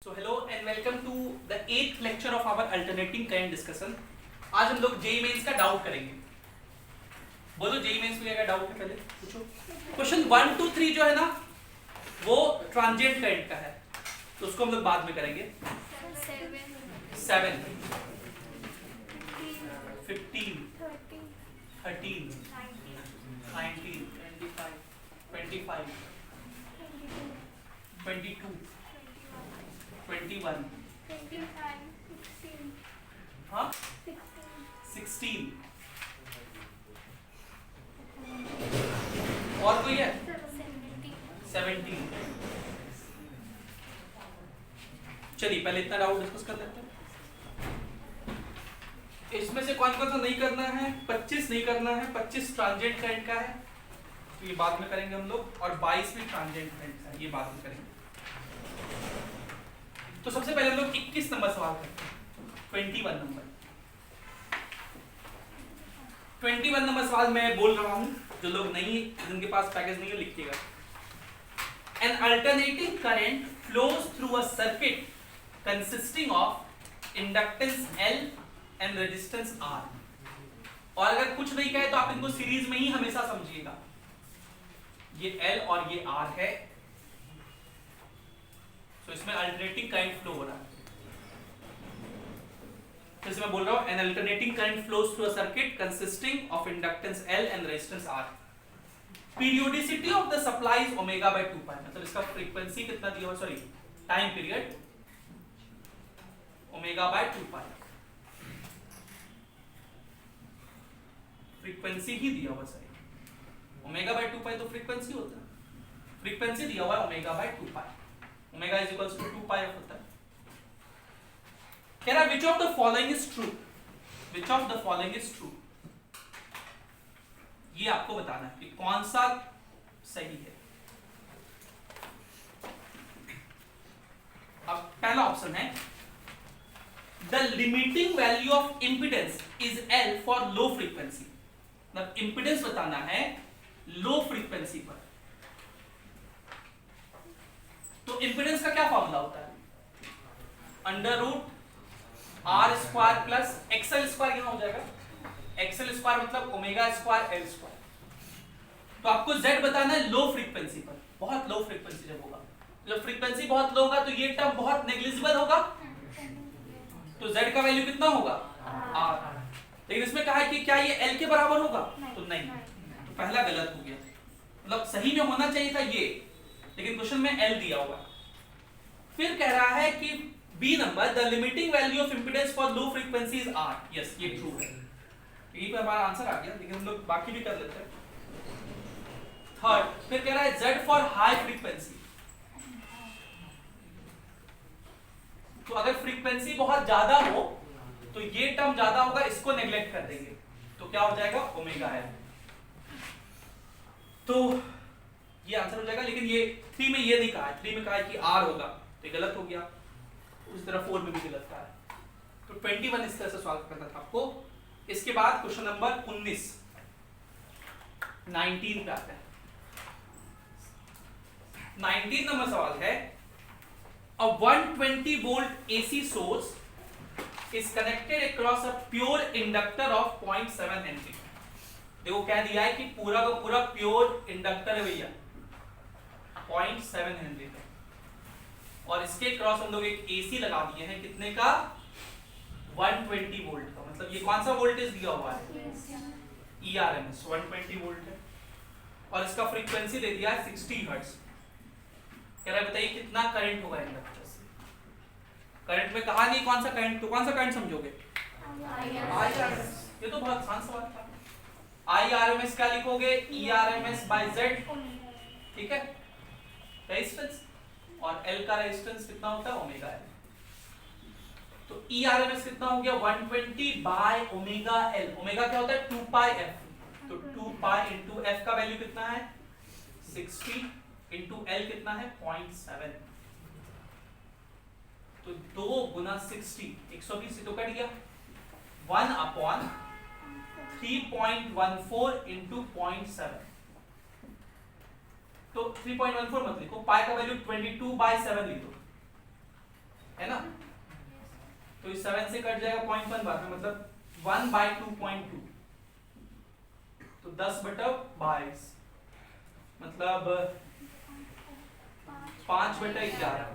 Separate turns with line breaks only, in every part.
So hello and welcome to the 8th lecture of our alternating current discussion. आज हम लोग JEE mains का doubt करेंगे. बोलो जेईई मेंस में क्या डाउट है पहले पूछो. क्वेश्चन 1 2 3 जो है ना वो ट्रांजिएंट करंट का है तो उसको हम लोग बाद में करेंगे. 7 15 13 19 25 22 21 हाँ 16 और कोई है 17. चलिए पहले इतना डाउट डिस्कस कर लेते हैं. इसमें से कौन कौन सा नहीं करना है. 25 नहीं करना है. 25 ट्रांजिएंट करंट का है तो ये बाद में करेंगे हम लोग. और 22 भी ट्रांजिएंट करंट का है ये बाद में करेंगे. तो सबसे पहले हम लोग 21 नंबर सवाल करते हैं. 21 नंबर 21 नंबर सवाल मैं बोल रहा हूं. जो लोग नहीं जिनके पास पैकेज नहीं है लिखिएगा. N alternating current flows through a circuit consisting of inductance L and resistance R. और अगर कुछ नहीं कहे तो आप इनको सीरीज में ही हमेशा समझिएगा. ये L और ये R है तो इसमें अल्टरनेटिंग करंट फ्लो हो रहा है. तो इसमें बोल रहा हूं an alternating current flows through a circuit consisting of inductance L and resistance R. Periodicity of the supply is omega by 2 pi. मतलब इसका फ्रीक्वेंसी कितना दिया हुआ, sorry time period omega by 2 pi. Frequency ही दिया हुआ सही. ओमेगा बाय 2 पाई तो फ्रीक्वेंसी होता है. फ्रीक्वेंसी दिया हुआ है omega by 2 pi. Omega is equals to 2 pi होता है. कह रहा which of the following is true. Which of the following is true. ये आपको बताना है कि कौन सा सही है. अब पहला ऑप्शन है the limiting value of impedance is L for low frequency. मतलब इंपिडेंस बताना है लो फ्रीक्वेंसी पर. तो इंपिडेंस का क्या फॉर्मूला होता है. Under root R square plus XL square. यहां हो जाएगा XL स्क्वायर मतलब ओमेगा स्क्वायर L स्क्वायर. तो आपको Z बताना है लो फ्रीक्वेंसी पर. बहुत लो फ्रीक्वेंसी जब होगा, जब फ्रीक्वेंसी बहुत लो होगा तो ये टर्म बहुत नेग्लिजिबल होगा. तो Z का वैल्यू कितना होगा R. लेकिन इसमें कहा है कि क्या ये L के बराबर होगा. तो नहीं. तो पहला गलत हो गया. मतलब सही में होना चाहिए था ये, लेकिन क्वेश्चन में L दिया हुआ. फिर कह रहा है कि B number the limiting value of impedance for low frequency is R. Yes ये ट्रू है. यही पे हमारा आंसर आ गया. लेकिन हम लोग बाकी भी कर लेते हैं. थर्ड फिर कह रहा है Z फॉर हाई फ्रीक्वेंसी. तो अगर फ्रीक्वेंसी बहुत ज्यादा हो तो ये टर्म ज्यादा होगा, इसको नेग्लेक्ट कर देंगे तो क्या हो जाएगा ओमेगा है. तो ये आंसर हो जाएगा. लेकिन ये 3 में ये नहीं कहा है. 3 में कहा है कि R होगा तो ये गलत हो गया. उस तरह 4 में भी गलत कहा है. तो 21 इस तरह से सॉल्व करना था आपको. इसके बाद क्वेश्चन नंबर 19 19 पे आते हैं. 19 नंबर सवाल है a 120 volt AC source is connected across a pure inductor of 0.7 Henry. देखो क्या दिया है कि पूरा का पूरा प्योर इंडक्टर है भैया 0.7 हेनरी है. और इसके क्रॉस हम लोग एक AC लगा दिए हैं कितने का 120 वोल्ट का. मतलब ये कौन सा वोल्टेज दिया हुआ है ERMS 120 वोल्ट है. और इसका फ्रीक्वेंसी दे दिया है 60 हर्ट्ज. कह रहा है बताइए कितना करंट होगा इंडक्टर से. करंट में कहा नहीं कौन सा करंट. तो कौन सा करंट समझोगे IRMS. ये तो बहुत आसान सवाल था. IRMS क्या लिखोगे ERMS by Z. ठीक है. रेजिस्टेंस और L का रेजिस्टेंस कितना होता है ओमेगा L. तो ERMS कितना हो गया 120 बाय ओमेगा L. ओमेगा क्या होता है 2 पाई f. तो 2 पाई इंटू f का वैल्यू कितना है 60 इंटू L कितना है 0.7. तो 2 गुना 60 120 से तो कट गया 1 अपॉन 3.14 इंटू 0.7. तो 3.14 मत लिखो, पाई का वैल्यू 22/7 लिख दो. इस 7 से कट जाएगा 0.1 बार में, मतलब 1/2.2, तो 10/22 मतलब 5/11,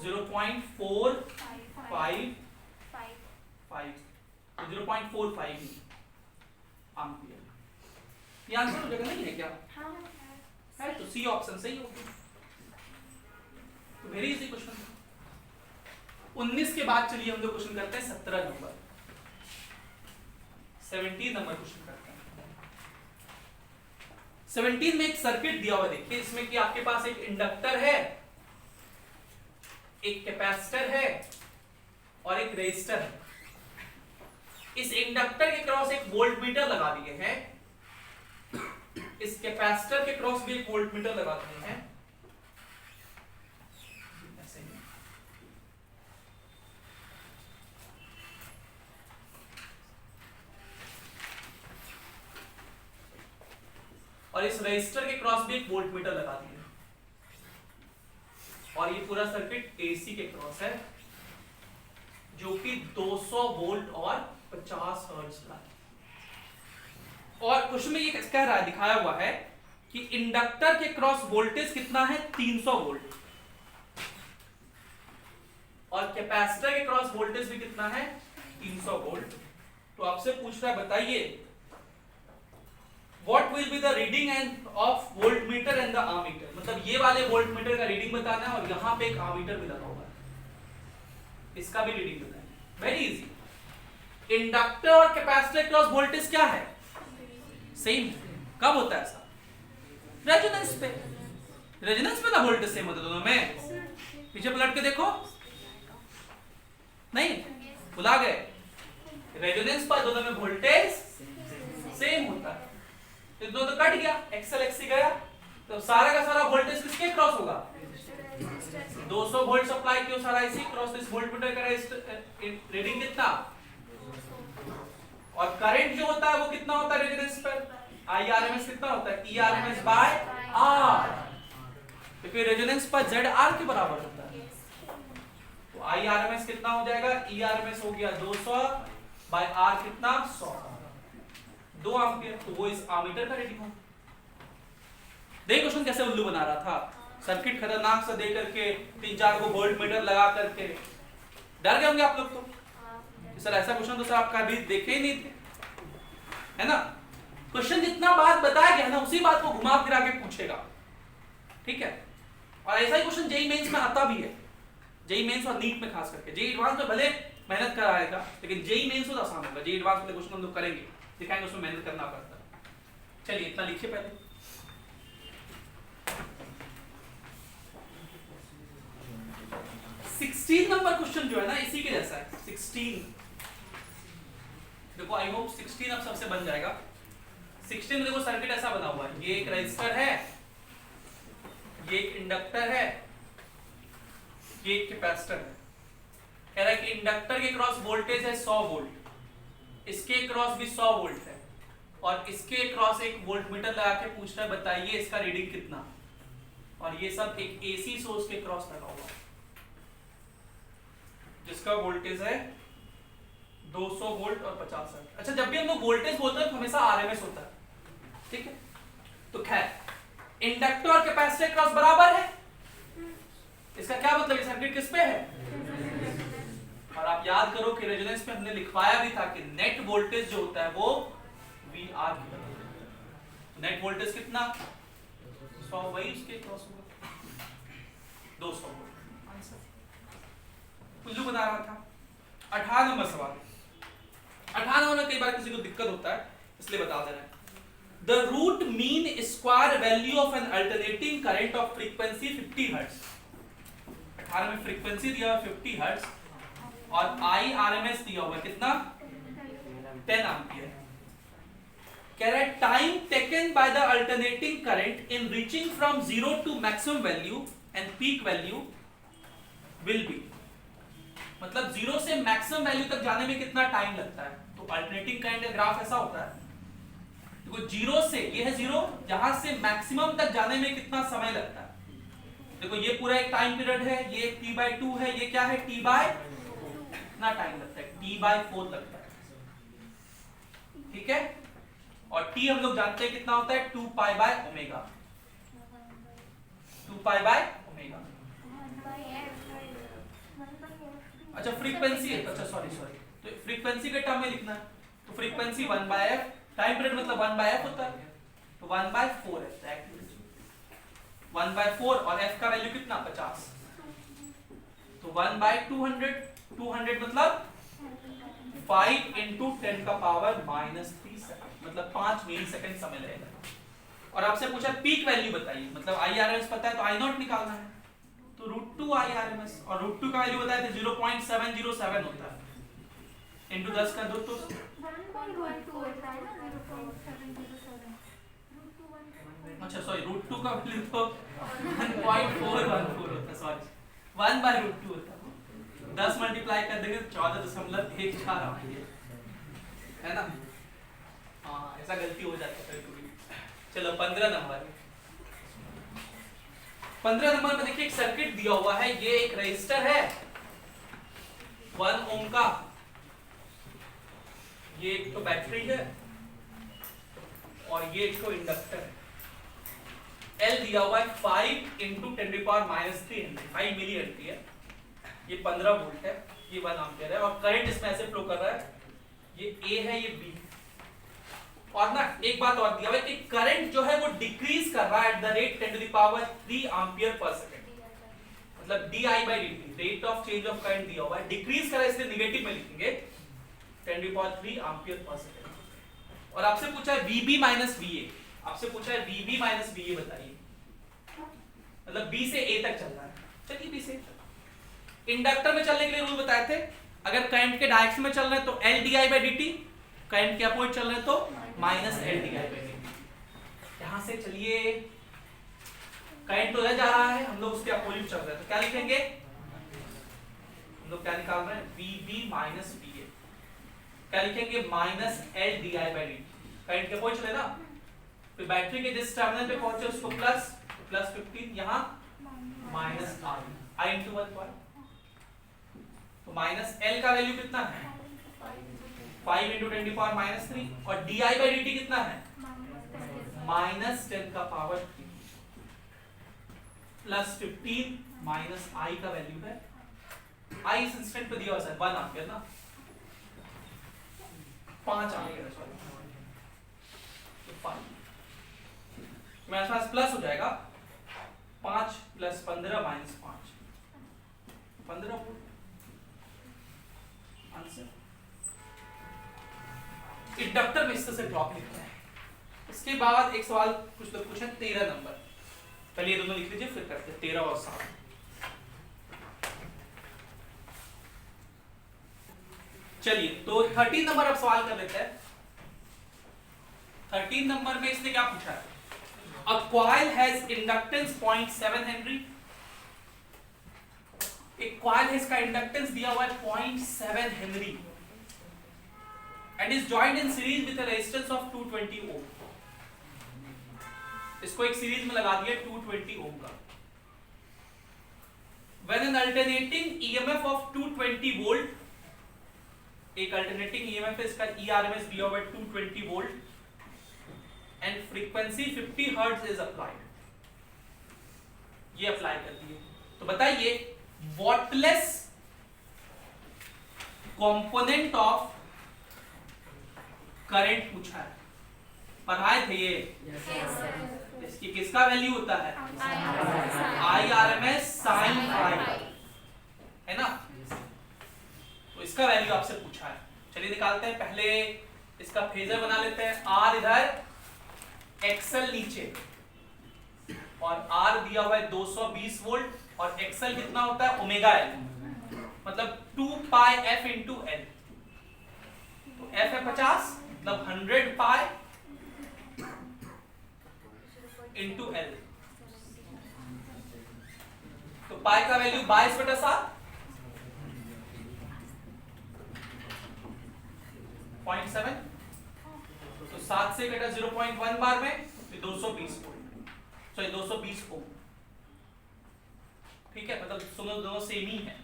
0.455, 0.45 एम्पियर। ये आंसर हो जाएगा, नहीं है क्या? है, तो सी ऑप्शन सही होगा। तो वेरी इजी क्वेश्चन था। 19 के बाद चलिए हम लोग क्वेश्चन करते हैं 17 नंबर, 17 नंबर क्वेश्चन करते हैं। 17 में एक सर्किट दिया हुआ, देखिए इसमें कि आपके पास एक इंडक्टर है, एक कैपेसिटर है और एक रेजिस्टर है। इस इंडक्टर के क्रॉस एक वोल्टमीटर लगा दिए हैं, इस कैपेसिटर के क्रॉस भी एक वोल्टमीटर लगा दिए हैं, ऐसे ही। और इस रेजिस्टर के क्रॉस भी एक वोल्टमीटर लगा दिए, और ये पूरा सर्किट एसी के क्रॉस है, जो कि 200 वोल्ट और 50 हर्ट्ज का है। और क्वेश्चन में ये कह रहा है, दिखाया हुआ है कि इंडक्टर के क्रॉस वोल्टेज कितना है, 300 वोल्ट, और कैपेसिटर के क्रॉस वोल्टेज भी कितना है, 300 वोल्ट। तो आपसे पूछ रहा है, बताइए what will be the reading end of voltmeter and the ammeter. मतलब ये वाले वोल्टमीटर का रीडिंग बताना है, और यहां पे एक आमीटर भी लगा हुआ है, इसका भी रीडिंग बताना है। Very easy. इंडक्टर और कैपेसिटर क्रॉस वोल्टेज क्या है, सेम। कब होता है ऐसा, रेजोनेंस पे। रेजोनेंस पे ना वोल्टेज सेम होता है दोनों में। पीछे पलट के देखो, नहीं भुला गए, रेजोनेंस पर दोनों में वोल्टेज सेम होता है। तो दोनों तो कट गया, एक्सएल एक्सी गया, तो सारा का सारा वोल्टेज किसके क्रॉस होगा, 200 वोल्ट सप्लाई किया सारा इसी क्रॉस। इस वोल्टमीटर का रीडिंग कितना, और करंट जो होता है वो कितना होता है रेजिस्टेंस पर, IRMS कितना होता है, ERMS बाय R, क्योंकि रेजिस्टेंस पर ZR के बराबर होता है। तो IRMS कितना हो जाएगा, ERMS हो गया 200 बाय R कितना 100, 2 एम्पियर। तो वो इस आमीटर का रीडिंग होगा। देखिए क्वेश्चन कैसे उल्लू बना रहा था, सर्किट खतरनाक सा दे करके 3-4 को वोल्टमीटर लगा करके। डर गए होंगे आप लोग तो, सर ऐसा क्वेश्चन तो सर आप कभी देखे ही नहीं थे, है ना। क्वेश्चन जितना बात बताया गया ना, उसी बात को घुमा फिरा के पूछेगा, ठीक है। और ऐसा ही क्वेश्चन जेईई मेंस में आता भी है, जेईई मेंस और नीट में खास करके। जेईई एडवांस में भले मेहनत कराएगा, लेकिन जेईई मेंस तो आसान होगा। जेईई एडवांस में क्वेश्चन हम लोग करेंगे, दिखाएंगे उसमें मेहनत करना पड़ता है। चलिए इतना लिखिए पहले। नंबर क्वेश्चन जो है ना, इसी के जैसा है। 16 देखो, आई होप 16 अब सबसे बन जाएगा। 16 में देखो सर्किट ऐसा बना हुआ है, ये एक रेजिस्टर है, ये एक इंडक्टर है, ये एक कैपेसिटर है। कह रहा है कि इंडक्टर के क्रॉस वोल्टेज है 100 वोल्ट, इसके क्रॉस भी 100 वोल्ट है, और इसके क्रॉस एक वोल्टमीटर लगा के पूछ रहा है बताइए इसका रीडिंग कितना। और ये सब एक एसी सोर्स के क्रॉस लगा हुआ है, जिसका वोल्टेज है 200 वोल्ट और 50 हर्ट्ज। अच्छा, जब भी हम लोग वोल्टेज बोलते हैं तो हमेशा आरएमएस होता है, ठीक है। तो खैर, इंडक्टर और कैपेसिटर क्रॉस बराबर है, इसका क्या मतलब, ये सर्किट किस पे है। और आप याद करो कि रेजोनेंस में हमने लिखवाया भी था कि नेट वोल्टेज जो होता है वो VR की तरह होता है। नेट वोल्टेज कितना, 100, वही उसके क्रॉस होगा 200 वोल्ट। कुल्लू बता रहा था। 18 नंबर सवाल। 18 नंबर में कई बार किसी को दिक्कत होता है, इसलिए बता दे रहे हैं। The root mean square value of an alternating current of frequency 50 Hz। 18 में फ्रीक्वेंसी दिया हुआ 50 Hz और IRMS दिया हुआ कितना, 10 एम्पियर। कह रहा है time taken by the alternating current in reaching from 0 to maximum value and peak value will be. मतलब 0 से मैक्सिमम वैल्यू तक जाने में कितना टाइम लगता है। तो अल्टरनेटिंग करंट का ग्राफ ऐसा होता है, देखो 0 से, ये है 0, जहां से मैक्सिमम तक जाने में कितना समय लगता है। देखो ये पूरा एक टाइम पीरियड है, ये T/2 है, ये क्या है T/2। कितना टाइम लगता है, t/4 लगता है, ठीक है। और t हम लोग जानते हैं कितना होता है, 2π/ω, 2π/ω। अच्छा फ्रीक्वेंसी, अच्छा सॉरी, तो फ्रीक्वेंसी के टर्म में लिखना है, तो फ्रीक्वेंसी 1/f, टाइम पीरियड मतलब 1/f होता है, तो 1/4 है, 1/4, और f का वैल्यू कितना, 50, तो 1/200, 200 मतलब 5 × 10⁻³ सेकंड, मतलब 5 मिली सेकंड समय लगेगा। और आपसे पूछा पीक वैल्यू बताइए, मतलब IRMS पता है तो I0 निकालना है, तो √2 IRMS, और √2 का वैल्यू बताया था 0.707 होता है, इनटू 10 का 2, तो
1/√2 होता है ना, 0.707,
अच्छा सॉरी, √2 का वैल्यू तो 1.414 होता है, सॉरी 1/√2 होता है, 10 मल्टीप्लाई कर देंगे तो 14.14 आएंगे, है ना। हाँ ऐसा गलती हो जाता है कभी-कभी। चलो 15 नंबर, 15 नंबर में देखिए एक सर्किट दिया हुआ है, ये एक रेजिस्टर है 1 ओम का, ये एक तो बैटरी है और ये एक तो इंडक्टर है। L दिया हुआ है 5 × 10⁻³ हेनरी, 5 मिली एम्पियर, ये 15 वोल्ट है, ये 1 एम्पियर है, और करंट इसमें ऐसे फ्लो कर रहा है, ये A है, ये B। और ना एक बात और दिया हुआ है कि करंट जो है वो डिक्रीज कर रहा है at the rate 10⁻³ ampere per second, मतलब di/dt, rate of change of current दिया हुआ है, डिक्रीज कर रहा है, इसलिए नेगेटिव में लिखेंगे 10⁻³ एम्पियर पर सेकंड। और आपसे पूछा है VB - VA, आपसे पूछा है VB - VA बताइए, मतलब B से A तक चल रहा है, चलिए B से। इंडक्टर में चलने के लिए रूल बताए थे, अगर करंट के डायरेक्शन में चल रहे हैं तो LdI/dt, करंट के अपोजिट चल रहे हैं तो -LdI/dt। यहां से चलिए करंट तो जा रहा है, हम लोग उसके अपोजिट चल रहे हैं, तो क्या लिखेंगे, हम लोग क्या निकाल रहे हैं, VB - VA, क्या लिखेंगे, -LdI/dt, करंट के अपोजिट चले ना, फिर बैटरी के जिस टर्मिनल पे पहुंचे उसको +15, यहां -I × 1, तो -L का वैल्यू कितना है, 5 × 10⁻³ और di/dt कितना है, -10⁻³ +15 -I का वैल्यू है, I इस इंस्टेंट पे दिया हुआ है 1 एम्पियर ना, 5 एम्पियर, सॉरी तो 5, मेरे पास प्लस हो जाएगा 5 + 15 - 5, 15 वोल्ट आंसर। इंडक्टर में इस तरह से ड्रॉप लिखते हैं। इसके बाद एक सवाल कुछ लोग पूछे 13 नंबर, पहले ये दोनों लिख लीजिए फिर करते हैं 13 और 7। चलिए तो 13 नंबर अब सवाल कर लेते हैं। 13 नंबर में इसने क्या पूछा है, A coil has inductance 0.7 Henry, एक कॉइल है, इसका इंडक्टेंस दिया हुआ है 0.7 Henry and is joined in series with a resistance of 220 ohm, इसको एक सीरीज में लगा दिया 220 ओम का। When an alternating EMF of 220 volt, एक अल्टरनेटिंग EMF है, इसका ERMS दिया हुआ है 220 volt and frequency 50 Hz is applied, ये अप्लाई कर दिए, तो बताइए वॉटलेस कंपोनेंट ऑफ करंट पूछा है, पढ़ाए थे ये, इसकी किसका वैल्यू होता है, IRMS sin phi, है ना, तो इसका वैल्यू आपसे पूछा है। चलिए निकालते हैं, पहले इसका फेजर बना लेते हैं, R इधर, XL नीचे, और R दिया हुआ है 220 वोल्ट, और XL कितना होता है, ओमेगा L, मतलब 2πf × L, तो F है 50, मतलब 100π × L, तो पाई का वैल्यू 22/7, 0.7, तो 7 से कटा 0.1 बार में, तो 220 वोल्ट, सॉरी 220 ओम, ठीक है, मतलब दोनों सेम ही है।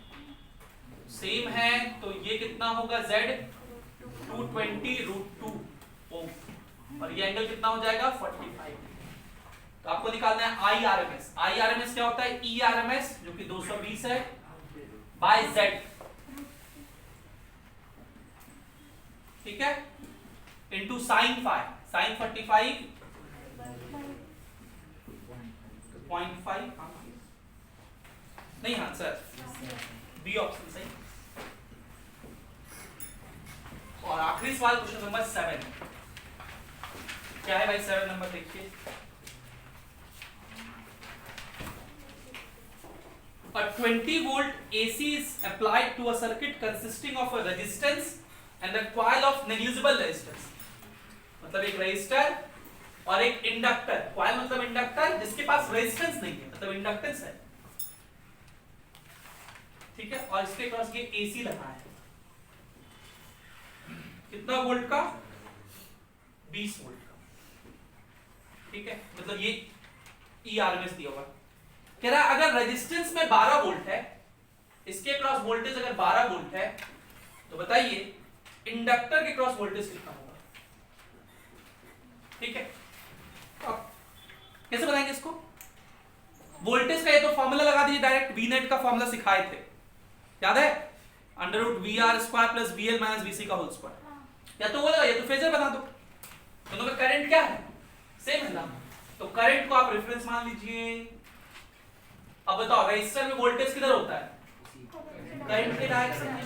सेम है तो ये कितना होगा Z 220√2 ओम, और ये एंगल कितना हो जाएगा 45। तो आपको निकालना है IRMS। IRMS क्या होता है? ERMS जो कि 220 है बाय Z, ठीक है, इनटू sin 5, sin 45 0.5 नहीं, हाँ सर बी ऑप्शन सही। और आखिरी सवाल क्वेश्चन नंबर 7 क्या है भाई? 7 नंबर देखिए। A 20 volt AC is applied to a circuit consisting of a resistance and a coil of negligible resistance। मतलब एक रेजिस्टर और एक इंडक्टर। कॉइल मतलब इंडक्टर जिसके पास रेजिस्टेंस नहीं है, मतलब इंडक्टेंस है, ठीक है, और इसके पास ये एसी लगा है। कितना वोल्ट का? 20 वोल्ट का, ठीक है, मतलब ये ERMS दिया हुआ। कह रहा है अगर रेजिस्टेंस में 12 वोल्ट है, इसके क्रॉस वोल्टेज अगर 12 वोल्ट है, तो बताइए इंडक्टर के क्रॉस वोल्टेज कितना होगा, ठीक है। अब कैसे बताएंगे इसको? वोल्टेज का ये तो फॉर्मूला लगा दीजिए डायरेक्ट, वी नेट का फॉर्मूला सिखाए थे, याद है? √VR² + VL - VC का होल स्क्वायर। या तो वो लगा, या तो फेजर बना दो। दोनों में करंट क्या है? सेम है ना, तो करंट को आप रेफरेंस मान लीजिए। अब बताओ रेजिस्टर में वोल्टेज किधर होता है? करंट के डायरेक्शन में,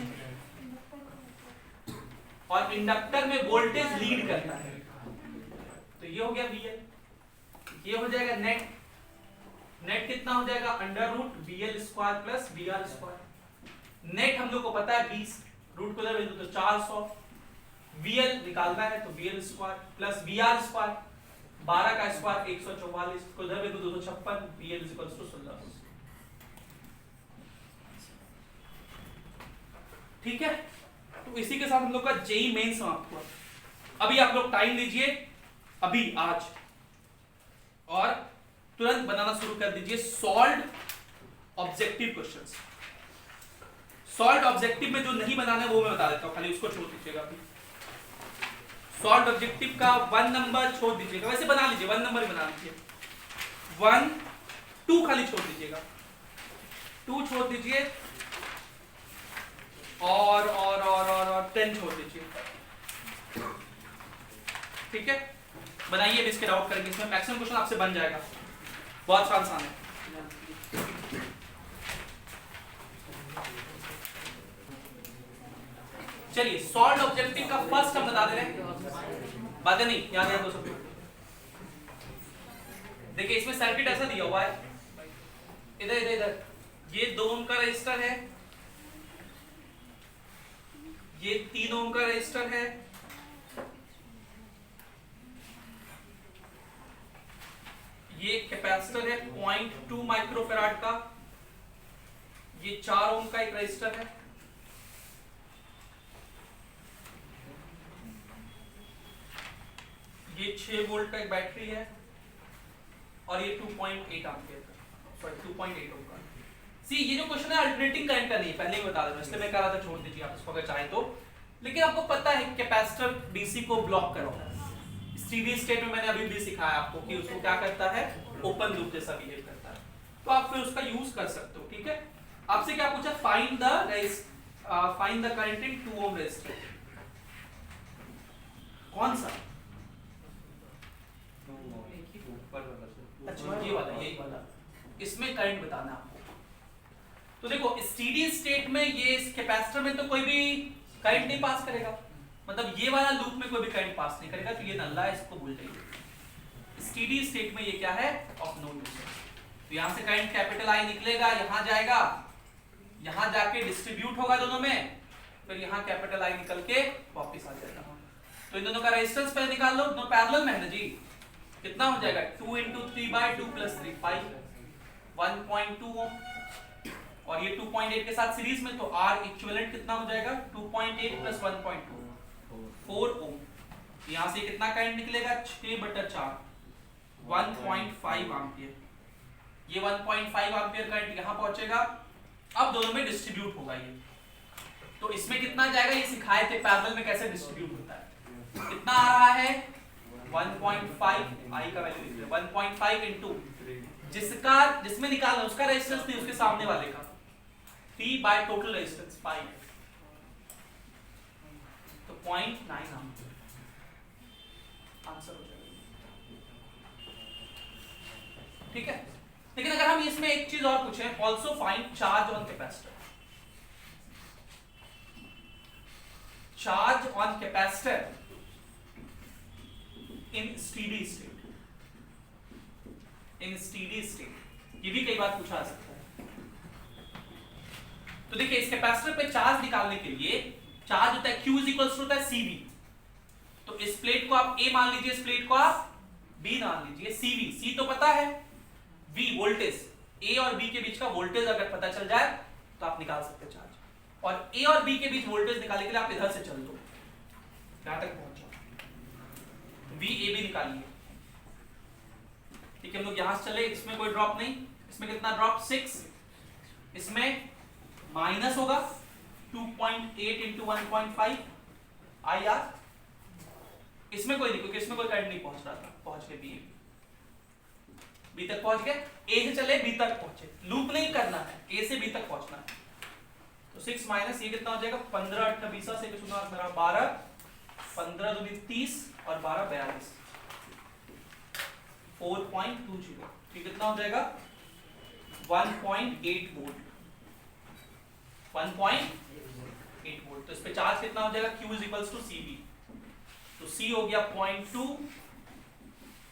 और इंडक्टर में वोल्टेज लीड करता है। तो ये हो गया VL, ये हो जाएगा नेट। नेट कितना हो जाएगा? √VL² + VR²। नेट हम लोग को पता है 20, रूट को ले तो 400। VL निकालना है तो VL² + VR², 12 का स्क्वायर 144, को इधर ले तो 256, VL = 16। ठीक है, तो इसी के साथ हम लोग का जेई मेन समाप्त हुआ। अभी आप लोग टाइम लीजिए, अभी आज, और तुरंत बनाना शुरू कर दीजिए solved objective questions. Solved objective में जो नहीं बनाना है वो मैं बता देता हूं, खाली उसको छोड़ दीजिएगा। अभी सॉल्व्ड ऑब्जेक्टिव का 1 नंबर छोड़ दीजिएगा, वैसे बना लीजिए 1 नंबर ही बना लीजिए। 1 2 खाली छोड़ दीजिएगा, 2 छोड़ दीजिए, और 10 छोड़ दीजिए, ठीक है। बनाइए, इसके डाउट करेंगे, इसमें मैक्सिमम क्वेश्चन आपसे बन जाएगा, बहुत आसान है। चलिए सॉल्व्ड ऑब्जेक्टिव का फर्स्ट हम बता दे रहे हैं, बातें नहीं याद है तो सब। देखिए इसमें सर्किट ऐसा दिया हुआ है, इधर इधर इधर ये 2 ओम का रजिस्टर है, ये 3 ओम का रजिस्टर है, ये कैपेसिटर है 0.2 माइक्रोफैराड का, ये 4 ओम का एक रजिस्टर है, ये 6 वोल्ट का एक बैटरी है, और ये 2.8 एम्पीयर का, सॉरी 2.8 ओम का। सी ये जो क्वेश्चन है अल्टरनेटिंग करंट का नहीं, पहले ही बता दें, इसलिए मैं कह रहा था छोड़ दीजिए आप इसको अगर चाहे तो। लेकिन आपको पता है कैपेसिटर डीसी को ब्लॉक करता है। स्टेडी स्टेट में मैंने अभी भी सिखाया आपको कि उसको क्या करता है, ओपन लूप जैसा बिहेव करता है, तो आप फिर उसका यूज कर सकते हो, ठीक है। आपसे क्या पूछा? Find the current in 2 ohm resistor. कौन सा? अच्छा ये वाला, यही वाला, इसमें करंट बताना आपको। तो देखो स्टेडी स्टेट में ये इस कैपेसिटर में तो कोई भी करंट नहीं पास करेगा, मतलब ये वाला लूप में कोई भी करंट पास नहीं करेगा, तो ये नल्ला है, इसको भूल जाइए। स्टेडी स्टेट में ये क्या है? ऑफ नो यूज है। तो यहां से करंट कैपिटल आई निकलेगा, यहां जाएगा, यहां जाके डिस्ट्रीब्यूट होगा दोनों में, फिर यहां कैपिटल आई निकल के वापस आ जाएगा। तो इन दोनों का रेजिस्टेंस पहले निकाल लो, दोनों पैरेलल में है ना जी। कितना हो जाएगा? 2 × 3/2 + 3 5 1.2 ओम, और ये 2.8 के साथ सीरीज में, तो R इक्विवेलेंट कितना हो जाएगा? 2.8 + 1.2 4 ओम। यहां से कितना करंट निकलेगा? 6/4 1.5 एम्पीयर। ये 1.5 एम्पीयर करंट यहां पहुंचेगा, अब दोनों में डिस्ट्रीब्यूट होगा ये, तो इसमें कितना जाएगा ये सिखाए थे पैरेलल में कैसे डिस्ट्रीब्यूट होता है। कितना आ रहा है 1.5 आई का वैल्यू लिख रहे 1.5 इनटू जिसमें निकालना उसका रेजिस्टेंस नहीं उसके सामने वाले का P बाय टोटल रेजिस्टेंस 5 तो 0.9 आंसर हो जाएगा। ठीक है, लेकिन अगर हम इसमें एक चीज और पूछें also find charge on capacitor. Charge on capacitor in steady state, in steady state, ये भी कई बार पूछा जा सकता है। तो देखिए इस कैपेसिटर पे चार्ज निकालने के लिए चार्ज होता है Q इक्वल्स होता है CV। तो इस प्लेट को आप A मान लीजिए, इस प्लेट को आप B मान लीजिए। CV, C तो पता है, V वोल्टेज, A और B के बीच का वोल्टेज अगर पता चल जाए तो आप निकाल सकते हैं चार्ज। और A और B के बीच वोल्टेज निकालने के लिए आप इधर से चल दो, यहां तक पहुंच जाओ, VAB निकालिए। ठीक है, हम लोग यहां से चले, इसमें कोई ड्रॉप नहीं, इसमें कितना ड्रॉप 6, इसमें माइनस होगा 2.8 इंटू 1.5 IR, इसमें कोई नहीं क्योंकि इसमें कोई करंट नहीं पहुंच रहा था, पहुंच गए B तक पहुंच गए। A से चले B तक पहुंचे, लूप नहीं करना है, A से B तक पहुंचना है। तो 6 माइनस ये कितना हो जाएगा 15 8 20 से कुछ मेरा 12, 15 दूनी 30 और 12 42, 4.20, ये कितना हो जाएगा 1.8 वोल्ट, 1.8 वोल्ट। तो इस पे चार्ज कितना हो जाएगा Q is equals to CV। तो C हो गया 0.2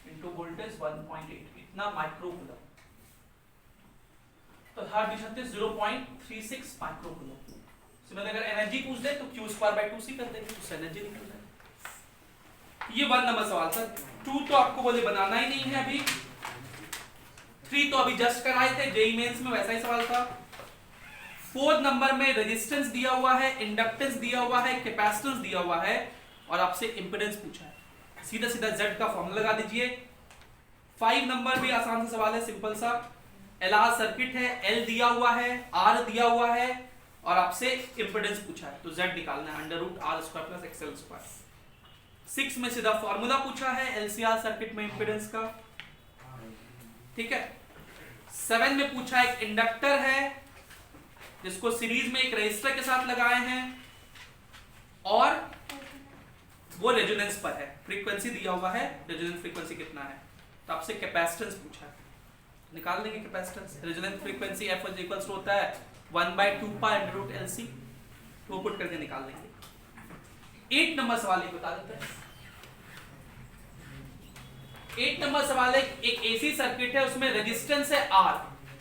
इंटू वोल्टेज 1.8, इतना माइक्रोकूलम। तो हर दिशा से 0.36 माइक्रोकूलम। इसमें अगर एनर्जी पूछ दे तो Q²/2C कर देंगे, उससे एनर्जी निकल जाएगी। ये 1 नंबर सवाल सर। 2 तो आपको बोले बनाना ही नहीं है अभी, 3 तो अभी जस्ट कराए थे, जेईई मेंस में वैसा ही सवाल था। 4 नंबर में रेजिस्टेंस दिया हुआ है, इंडक्टेंस दिया हुआ है, कैपेसिटेंस दिया हुआ है और आपसे इंपेडेंस पूछा है। सीधा सीधा Z का फॉर्मूला लगा दीजिए। 5 नंबर भी आसान सा सवाल है, सिंपल सा। LR सर्किट है, L दिया हुआ है, R दिया हुआ है और आपसे इंपेडेंस पूछा है, तो Z निकालना है √R² + XL²। 6 में सीधा फॉर्मूला पूछा है LCR सर्किट में इंपेडेंस का। ठीक है, 7 में पूछा एक इंडक्टर है जिसको सीरीज में एक रेजिस्टर के साथ लगाए हैं और वो रेजोनेंस पर है, फ्रीक्वेंसी दिया हुआ है, रेजोनेंस फ्रीक्वेंसी कितना है। तो आपसे कैपेसिटेंस पूछा है, निकाल लेंगे capacitance. Resonance frequency F equals होता है 1/2 π √LC, वो पुट करके निकाल लेंगे। 8 नंबर सवाल एक बता देते हैं। 8 नंबर सवाल एक AC सर्किट है, उसमें रेजिस्टेंस है R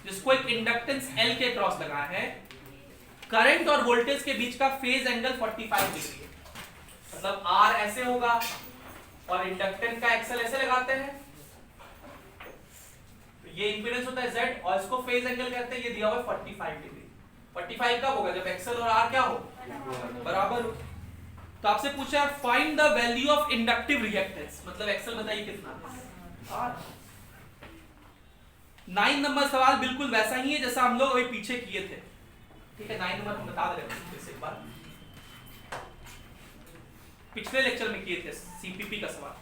जिसको एक इंडक्टेंस L के क्रॉस लगाया है। करंट और वोल्टेज के बीच का फेज एंगल 45 डिग्री है, मतलब R ऐसे होगा और इंडक्टेंस का एक्सल ऐसे लगाते हैं, तो ये इंपेडेंस होता है Z और इसको फेज एंगल कहते हैं। ये दिया हुआ है 45 डिग्री। 45 कब होगा? जब एक्सल और R क्या हो, बराबर हो। तो आपसे पूछा है find the value of inductive reactance, मतलब एक्सल बताइए कितना है। 9 नंबर सवाल बिल्कुल वैसा ही है जैसा हम लोग अभी पीछे किए थे। ठीक है, 9 नंबर हम बता दे रहे हैं एक बार, पिछले लेक्चर में किए थे सीपीपी का सवाल।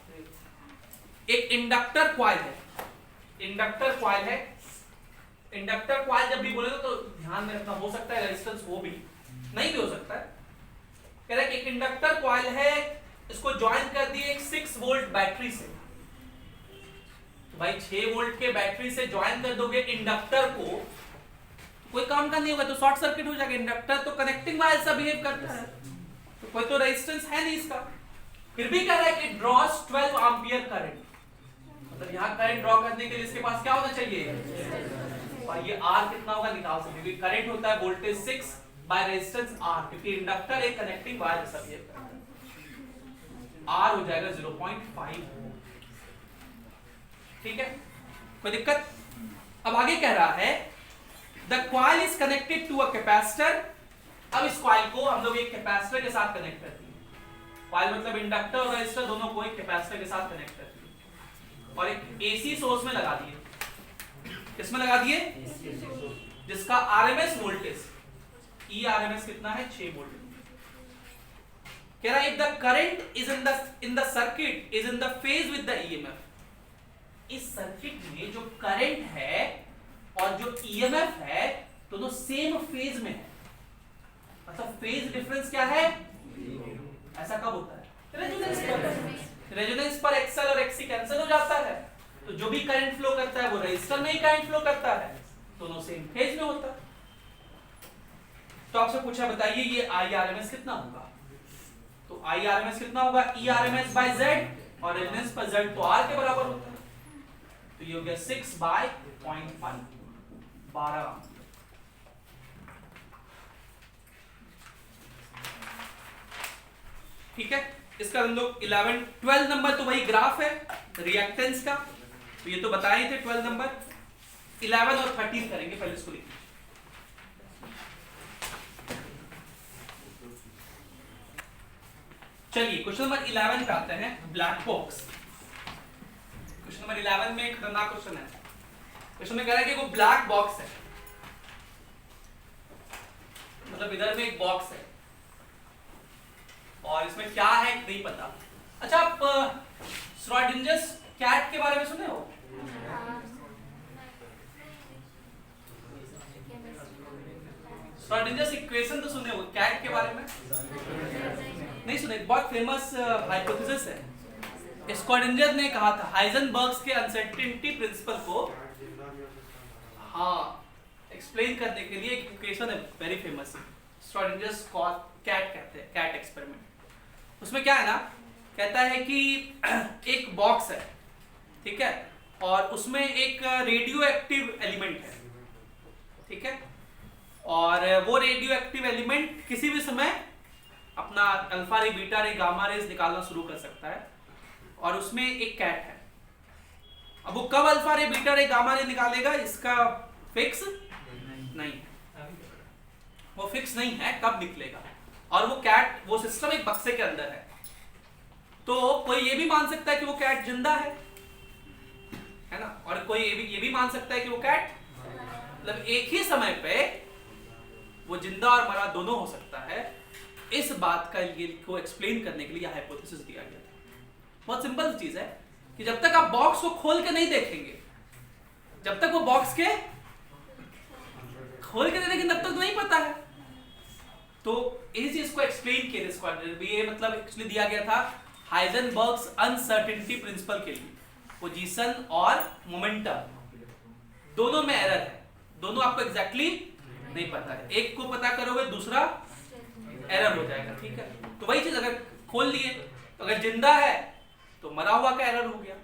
एक इंडक्टर कॉइल है, इंडक्टर कॉइल है। इंडक्टर कॉइल जब भी बोले तो ध्यान में रखना, हो सकता है रेजिस्टेंस वो भी नहीं भी हो सकता है। कह रहा है कि एक इंडक्टर कॉइल है, इसको ज्वाइन कर दिए एक 6 वोल्ट बैटरी से। तो भाई 6 वोल्ट के बैटरी से ज्वाइन कर दोगे इंडक्टर को, कोई काम का नहीं होगा, तो शॉर्ट सर्किट हो जाएगा। इंडक्टर तो कनेक्टिंग वायर सा बिहेव करता है, तो कोई तो रेजिस्टेंस है नहीं इसका। फिर भी कह रहा है कि ड्रॉस 12 एम्पियर करंट, मतलब यहां करंट ड्रॉ करने के लिए इसके पास क्या होना चाहिए, और ये R कितना होगा निकाल सकते हैं, क्योंकि करंट होता है वोल्टेज 6 बाय रेजिस्टेंस R, क्योंकि इंडक्टर एक कनेक्टिंग वायर जैसा बिहेव करता है। R हो जाएगा 0.5। ठीक है, कोई दिक्कत? अब आगे कह रहा है the coil is connected to a capacitor. अब इस कॉइल को हम लोग एक कैपेसिटर के साथ कनेक्ट करते हैं। कॉइल मतलब इंडक्टर और रेजिस्टर दोनों को एक कैपेसिटर के साथ कनेक्ट करते हैं और एक एसी सोर्स में लगा दिए। किसमें लगा दिए? जिसका आरएमएस वोल्टेज ई आरएमएस कितना है 6 वोल्ट। कह रहा है if the current is in the circuit is in the phase with the EMF, इस सर्किट में जो करंट है और जो EMF है दोनों सेम फेज में है, मतलब फेज डिफरेंस क्या है, ऐसा कब होता है, रेजोनेंस पर। रेजोनेंस पर XL और XC कैंसिल हो जाता है, तो जो भी करंट फ्लो करता है वो रजिस्टर में ही करंट फ्लो करता है, दोनों सेम फेज में होता है। तो आपसे पूछा बताइए ये IRMS कितना होगा, तो IRMS कितना होगा, ERMS by Z, और रेजोनेंस पर Z तो R के बराबर होता है, तो ये हो गया 6/0.5, 12। ठीक है, इसका हम लोग 11 12 नंबर तो वही ग्राफ है रिएक्टेंस का, तो ये तो बताए थे 12 नंबर। 11 और 13 करेंगे, पहले इसको लिखिए। चलिए क्वेश्चन नंबर 11 पे आते हैं, ब्लैक बॉक्स। क्वेश्चन नंबर 11 में एक खतरनाक क्वेश्चन है। क्वेश्चन में कह रहा है कि वो ब्लैक बॉक्स है, मतलब इधर में एक बॉक्स है और इसमें क्या है नहीं पता। अच्छा, आप श्रोडिंजर्स कैट के बारे में सुने हो? श्रोडिंजर्स इक्वेशन तो सुने हो, कैट के बारे में नहीं सुने? बहुत फेमस हाइपोथेसिस है। श्रोडिंजर ने कहा था हाइजेनबर्ग्स के अनसर्टेनिटी प्रिंसिपल को एक्सप्लेन करने के लिए एक इक्वेशन है वेरी फेमस, श्रोडिंजर्स कैट कहते हैं, कैट एक्सपेरिमेंट। उसमें क्या है ना, कहता है कि एक बॉक्स है, ठीक है, और उसमें एक रेडियो एक्टिव एलिमेंट है, ठीक है, और वो रेडियो एक्टिव एलिमेंट किसी भी समय अपना अल्फा रे, बीटा रे, गामा रेज निकालना शुरू कर सकता है, और उसमें एक कैट है। अब वो कब अल्फा रे, बीटा रे, गामा रे निकालेगा इसका फिक्स नहीं है, वो फिक्स नहीं है कब निकलेगा। और वो कैट, वो सिस्टम एक बक्से के अंदर है, तो कोई ये भी मान सकता है कि वो कैट जिंदा है ना, और कोई ये भी मान सकता है कि वो कैट, मतलब एक ही समय पे वो जिंदा और मरा दोनों हो सकता है। इस बात का ये को एक्सप्लेन करने के लिए हाइपोथेसिस दिया गया था। बहुत सिंपल चीज है कि जब तक आप बॉक्स को खोल के नहीं देखेंगे, जब तक वो बॉक्स के खोल के नहीं देखेंगे तब तक तो नहीं पता है। तो इस चीज को एक्सप्लेन किया इसको, ये मतलब एक्चुअली दिया गया था हाइजेनबर्ग्स अनसर्टेनिटी प्रिंसिपल के लिए। पोजीशन और मोमेंटम दोनों में एरर है, दोनों आपको एग्जैक्टली नहीं पता है, एक को पता करोगे दूसरा एरर हो जाएगा, ठीक है। तो वही चीज अगर खोल लिए, तो अगर जिंदा है तो मरा हुआ का एरर हो गया,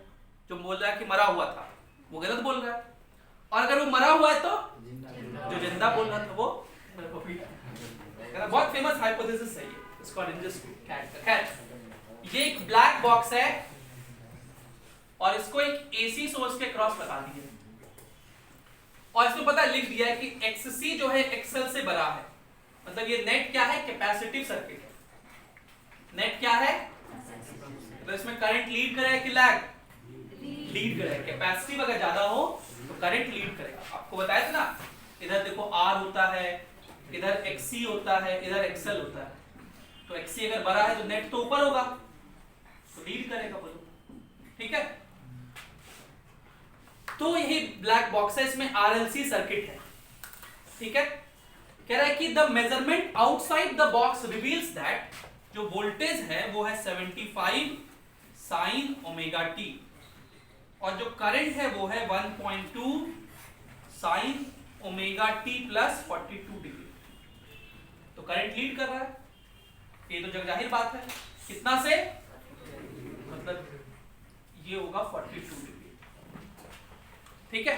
जो बोल रहा है कि मरा हुआ था वो गलत बोल रहा है, और अगर वो मरा हुआ है तो जो जिंदा बोल रहा था वो बहुत फेमस हाइपोथेसिस है ये श्रोडिंजर्स कैट। ये एक ब्लैक बॉक्स है और इसको एक एसी सोर्स के क्रॉस लगा दिए, और इसमें पता लिख दिया है कि XC जो है XL से बड़ा है, मतलब ये नेट क्या है, कैपेसिटिव सर्किट है। नेट क्या है, तो इसमें करंट लीड करेगा कि लैग, लीड करेगा। कैपेसिटिव अगर ज्यादा हो तो करंट लीड करेगा। आपको बताया था ना, इधर देखो R होता है, इधर XC होता है, इधर XL होता है, तो XC अगर बड़ा है तो नेट तो ऊपर होगा, तो लीड करेगा, बोलो, ठीक है। तो यही ब्लैक बॉक्स है, इसमें RLC सर्किट है, ठीक है। कह रहा है कि the measurement outside the box reveals that, जो वोल्टेज है वो है 75 sin ओमेगा t, और जो करंट है वो है 1.2 sin omega t plus 42 degree. तो करंट लीड कर रहा है, ये तो जग जाहिर बात है। कितना से, मतलब ये होगा 42 डिग्री, ठीक है।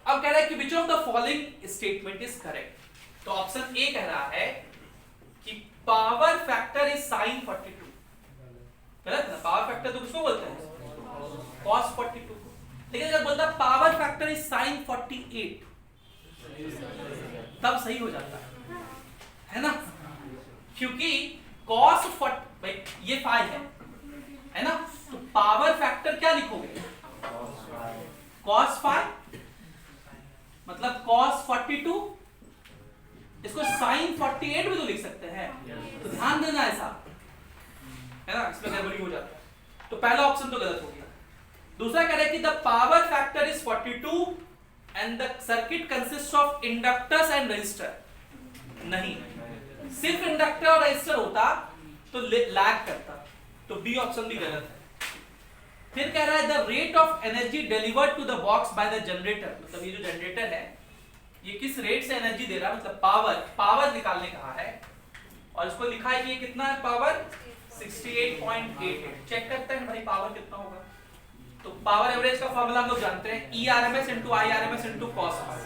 अब कह रहा है कि which of the following statement is correct. तो ऑप्शन ए कह रहा है कि पावर फैक्टर इज sin 42। गलत है, पावर फैक्टर तो किसको बोलते हैं, cos 42 को। लेकिन अगर बोलता पावर फैक्टर इज sin 48 तब सही हो जाता है ना, क्योंकि cos 40 भाई ये फाई है ना, तो पावर फैक्टर क्या लिखोगे, cos फाई, मतलब cos 42, इसको sin 48 भी तो लिख सकते हैं। तो ध्यान देना ऐसा है ना, इसमें गड़बड़ी हो जाता है। तो पहला ऑप्शन तो गलत हो गया। दूसरा कह रहा है कि the power factor is 42 and the circuit consist of inductors and resistor. नहीं, सिर्फ इंडक्टर और रेजिस्टर होता तो लैग करता, तो बी ऑप्शन भी गलत है। फिर कह रहा है the rate of energy delivered to the box by the generator, मतलब ये जो जनरेटर है ये किस रेट से एनर्जी दे रहा है, मतलब पावर निकालने कहा है, और इसको लिखा है कि ये कितना है पावर 68.88। चेक करते हैं भाई पावर कितना होगा। तो पावर एवरेज का फॉर्मूला हम लोग जानते हैं, ERMS into IRMS into cos phi।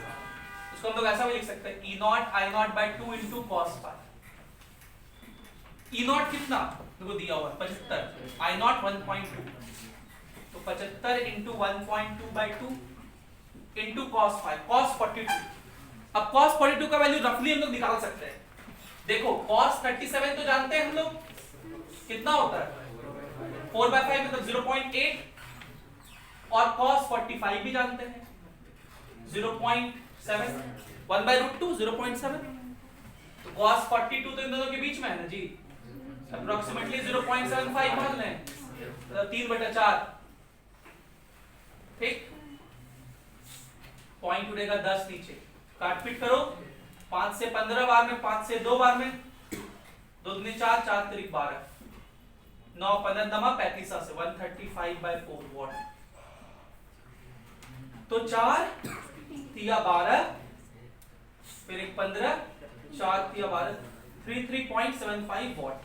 इसको हम लोग ऐसा भी लिख सकते हैं E naught I naught by 2 into cos phi। E naught कितना देखो दिया हुआ 75, I naught 1.2, तो 75 into 1.2 by 2 into cos phi, cos 42। अब cos 42 का वैल्यू रफली हम लोग निकाल सकते हैं। देखो cos 37 तो जानते हैं हम लोग कितना होता है 4/5 मतलब 0.8, और cos 45 भी जानते हैं 0.7, 1/√2 0.7, तो cos 42 तो इन दोनों के बीच में है ना जी, अप्रोक्सीमेटली 0.75 मान लें, मतलब 3/4। ठीक, पॉइंट उड़ेगा 10 नीचे, काटपीट करो 5 से 15 बार में, 5 से 2 बार में, 2 दूनी 4, 4 तिरिक 12, 9 15 दमा 35 से 135/4 वॉट। तो 4 तिया 12, फिर एक 15, 4 तिया 12, 33.75 वॉट।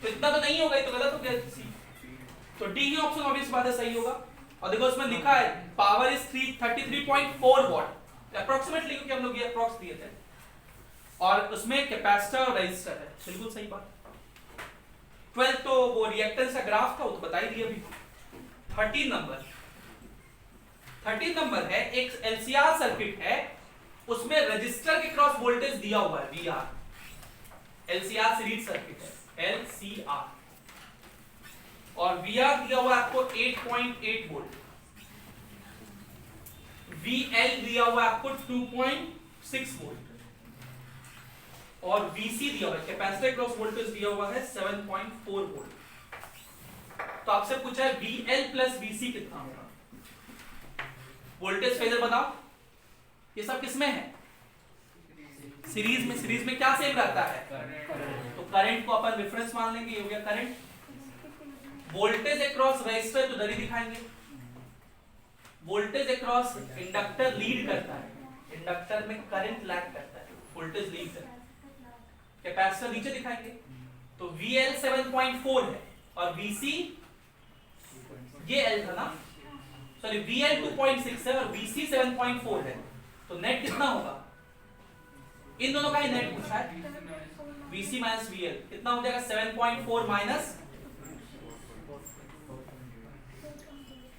तो इतना तो नहीं होगा, ये तो गलत हो गया। तो डी ही ऑप्शन ऑब्वियस बात है सही होगा। और देखो उसमें लिखा है पावर इज 33.4 वॉट अप्रोक्सीमेटली, क्योंकि हम लोग ये अप्रोक्स दिए थे, और उसमें कैपेसिटर और रेजिस्टर है, बिल्कुल सही बात। 12 तो वो रिएक्टेंस का ग्राफ था, वो तो बता ही दिया अभी। 13 नंबर है, एक एलसीआर सर्किट है, उसमें रजिस्टर के क्रॉस वोल्टेज दिया हुआ है VR। एलसीआर सीरीज सर्किट है LCR, और VR दिया हुआ है आपको 8.8 वोल्ट, VL दिया हुआ है आपको 2.6 वोल्ट, और VC दिया हुआ है कैपेसिटर क्रॉस वोल्टेज दिया हुआ है 7.4 वोल्ट। तो आपसे पूछा है VL प्लस VC कितना होगा, वोल्टेज फेजर बताओ। ये सब किसमें है, सीरीज में। सीरीज में क्या सेम रहता है, तो करंट को अपन रेफरेंस मान लेंगे, ये हो गया करंट। वोल्टेज अक्रॉस रेजिस्टर तो दरी दिखाएंगे, वोल्टेज अक्रॉस इंडक्टर लीड करता है, इंडक्टर में करंट लैग करता है, वोल्टेज लीड करता है। कैपेसिटर नीचे दिखाएंगे, तो VL 7.4 है और VC ये L था ना, सॉरी VL 2.6 है और VC 7.4 है, तो नेट कितना होगा, इन दोनों का ही नेट पूछा है, VC माइनस VL कितना हो जाएगा 7.4 माइनस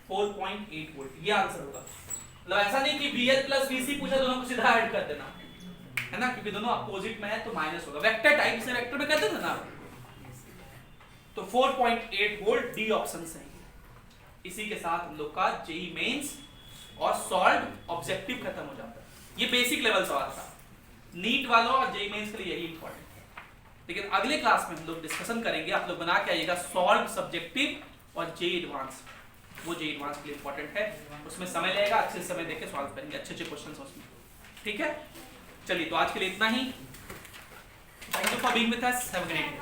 4.8 वोल्ट, ये आंसर होगा। मतलब ऐसा नहीं कि VL प्लस VC पूछा, दोनों को सीधा ऐड कर देना है ना, क्योंकि दोनों अपोजिट में है तो माइनस होगा। वेक्टर टाइप से वेक्टर में कहते थे ना, तो 4.8 वोल्ट डी ऑप्शन सही है। इसी के साथ हम लोग का जेई मेंस और सॉल्व ऑब्जेक्टिव खत्म हो जाता है। ये बेसिक लेवल सवाल था, नीट वालों और जेई मेंस के लिए यही इंपॉर्टेंट है। लेकिन अगले क्लास में हम लोग डिस्कशन करेंगे, आप लोग बना के आइएगा सॉल्व सब्जेक्टिव और जेई एडवांस, वो जेई एडवांस के लिए इंपॉर्टेंट है, उसमें समय लगेगा, अच्छे समय देके सॉल्व करेंगे, अच्छे क्वेश्चन उसमें। ठीक है, चलिए तो आज के लिए इतना ही। Thank you for being with us, have a great day.